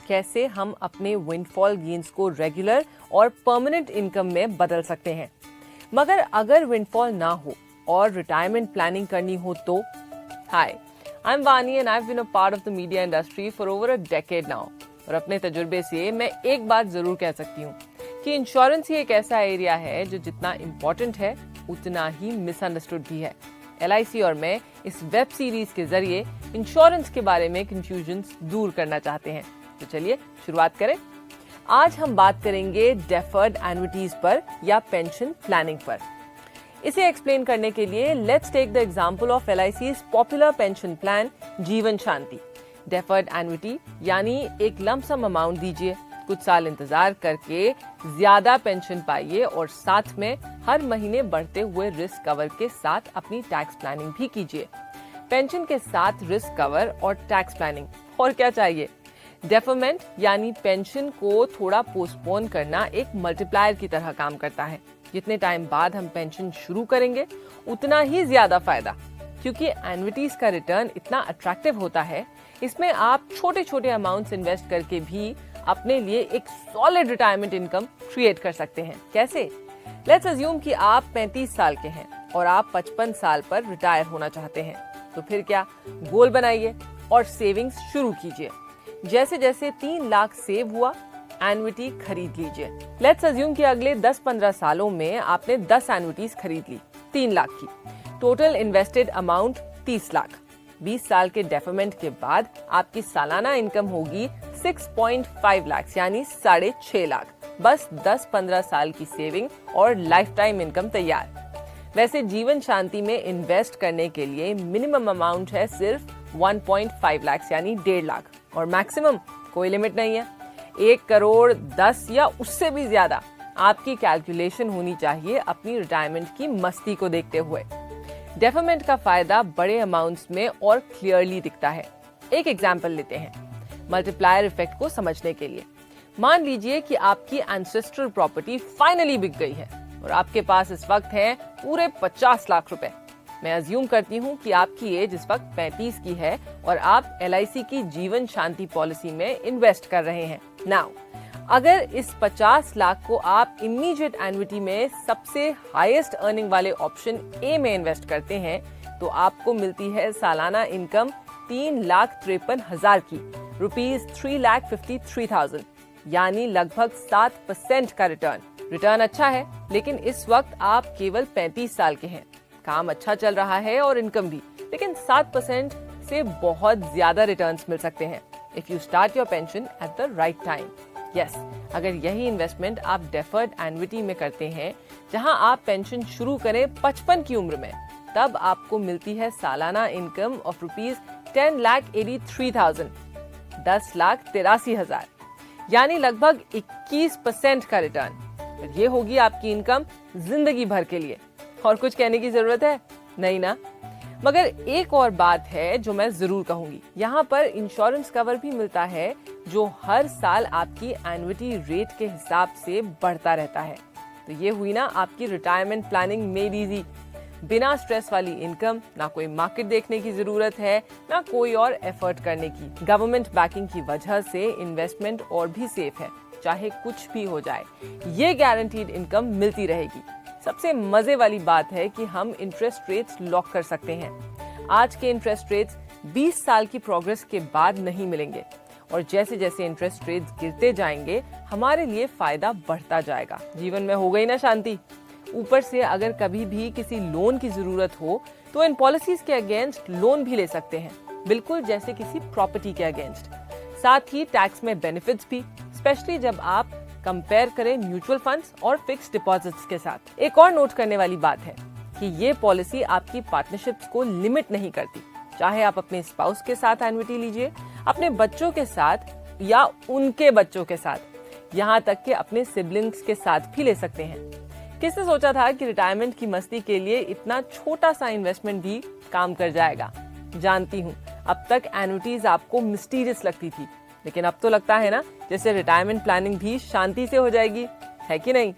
कैसे हम अपने विंडफॉल गेन्स को रेगुलर और परमानेंट इनकम में बदल सकते हैं। मगर अगर विंडफॉल ना हो और रिटायरमेंट प्लानिंग करनी हो तो hi, I am Vani and I have been a part of the media industry for over a decade now. और अपने तजुर्बे से मैं एक बात जरूर कह सकती हूँ कि इंश्योरेंस ही एक ऐसा एरिया है जो जितना इम्पोर्टेंट है उतना ही मिसअंडरस्टूड भी है। LIC और मैं इस वेब सीरीज के जरिए इंश्योरेंस के बारे में कंफ्यूजन दूर करना चाहते हैं। तो चलिए शुरुआत करें। आज हम बात करेंगे डेफर्ड एन्युटीज पर या पेंशन प्लानिंग पर। इसे एक्सप्लेन करने के लिए let's take the example of LIC's popular pension plan Jeevan Shanti. Deferred annuity यानी एक लंप सम अमाउंट दीजिए, कुछ साल इंतजार करके ज्यादा पेंशन पाइए और साथ में हर महीने बढ़ते हुए रिस्क कवर के साथ अपनी टैक्स प्लानिंग भी कीजिए। पेंशन के साथ रिस्क कवर और टैक्स प्लानिंग, और क्या चाहिए। डेफरमेंट यानी पेंशन को थोड़ा पोस्टपोन करना एक मल्टीप्लायर की तरह काम करता है। जितने टाइम बाद हम पेंशन शुरू करेंगे उतना ही ज्यादा फायदा, क्योंकि एन्युटीज का रिटर्न इतना अट्रैक्टिव होता है। इसमें आप छोटे छोटे अमाउंट्स इन्वेस्ट करके भी अपने लिए एक सॉलिड रिटायरमेंट इनकम क्रिएट कर सकते हैं। कैसे? लेट्स अज्यूम कि आप 35 साल के हैं और आप 55 साल पर रिटायर होना चाहते हैं। तो फिर क्या, गोल बनाइए और सेविंग्स शुरू कीजिए। जैसे जैसे 3 लाख सेव हुआ, एन्युटी खरीद लीजिए। लेट्स अज्यूम कि अगले 10-15 सालों में आपने 10 एन्युटीज खरीद ली 3 लाख की। Total invested amount 30 lakh. 20 साल के डेफरमेंट के बाद आपकी सालाना इनकम होगी 6.5 लाख यानी 6.5 लाख। बस 10-15 साल की सेविंग और लाइफ टाइम इनकम तैयार। वैसे जीवन शांति में इन्वेस्ट करने के लिए मिनिमम अमाउंट है सिर्फ 1.5 लाख यानी 1.5 लाख और मैक्सिमम कोई लिमिट नहीं है 1 करोड़ 10 या उससे भी ज्यादा। आपकी कैलकुलेशन होनी चाहिए अपनी रिटायरमेंट की मस्ती को देखते हुए। डेफरमेंट का फायदा बड़े अमाउंट्स में और क्लियरली दिखता है। एक एग्जांपल लेते हैं मल्टीप्लायर इफेक्ट को समझने के लिए। मान लीजिए कि आपकी एंसेस्ट्रल प्रॉपर्टी फाइनली बिक गई है और आपके पास इस वक्त है पूरे 50 लाख रुपए। मैं अज्यूम करती हूँ कि आपकी एज इस वक्त 35 की है और आप LIC की जीवन शांति पॉलिसी में इन्वेस्ट कर रहे हैं। नाउ अगर इस 50 लाख को आप इमीडिएट एन्युटी में सबसे हाईएस्ट अर्निंग वाले ऑप्शन A में इन्वेस्ट करते हैं तो आपको मिलती है सालाना इनकम 3,53,000 की, ₹3,53,000, यानी लगभग 7% का रिटर्न अच्छा है। लेकिन इस वक्त आप केवल 35 साल के हैं, काम अच्छा चल रहा है और इनकम भी, लेकिन 7% से बहुत ज्यादा रिटर्न्स मिल सकते हैं if you start your pension at the right time. Yes, अगर यही इन्वेस्टमेंट आप डेफर्ड एन्युटी में करते हैं जहां आप पेंशन शुरू करें 55 की उम्र में, तब आपको मिलती है सालाना इनकम ऑफ ₹10,83,000, 10,83,000, यानी लगभग 21% का रिटर्न। ये होगी आपकी इनकम जिंदगी भर के लिए। और कुछ कहने की जरूरत है नहीं ना। मगर एक और बात है जो मैं जरूर कहूंगी, यहाँ पर इंश्योरेंस कवर भी मिलता है जो हर साल आपकी एन्युटी रेट के हिसाब से बढ़ता रहता है। तो ये हुई ना आपकी रिटायरमेंट प्लानिंग मेड इजी। बिना स्ट्रेस वाली इनकम, ना कोई मार्केट देखने की जरूरत है ना कोई और एफर्ट करने की। गवर्नमेंट बैकिंग की वजह से इन्वेस्टमेंट और भी सेफ है, चाहे कुछ भी हो जाए ये गारंटीड इनकम मिलती रहेगी। सबसे मजे वाली बात है कि हम इंटरेस्ट रेट्स लॉक कर सकते हैं। आज के इंटरेस्ट रेट्स 20 साल की प्रोग्रेस के बाद नहीं मिलेंगे और जैसे जैसे इंटरेस्ट रेट्स गिरते जाएंगे हमारे लिए फायदा बढ़ता जाएगा। जीवन में हो गई ना शांति। ऊपर से अगर कभी भी किसी लोन की जरूरत हो तो इन पॉलिसीज के अगेंस्ट लोन भी ले सकते हैं, बिल्कुल जैसे किसी प्रॉपर्टी के अगेंस्ट। साथ ही टैक्स में बेनिफिट्स भी, स्पेशली जब आप कंपेयर करें म्यूचुअल फंड्स और फिक्स्ड डिपॉजिट्स के साथ। एक और नोट करने वाली बात है कि ये पॉलिसी आपकी पार्टनरशिप्स को लिमिट नहीं करती। चाहे आप अपने स्पाउस के साथ एन्युटी लीजिए, अपने बच्चों के साथ या उनके बच्चों के साथ, यहाँ तक कि अपने सिबलिंग्स के साथ भी ले सकते हैं। किसने सोचा था कि रिटायरमेंट की मस्ती के लिए इतना छोटा सा इन्वेस्टमेंट भी काम कर जाएगा। जानती हूँ अब तक एन्युटीज आपको मिस्टीरियस लगती थी, लेकिन अब तो लगता है ना जैसे रिटायरमेंट प्लानिंग भी शांति से हो जाएगी, है कि नहीं।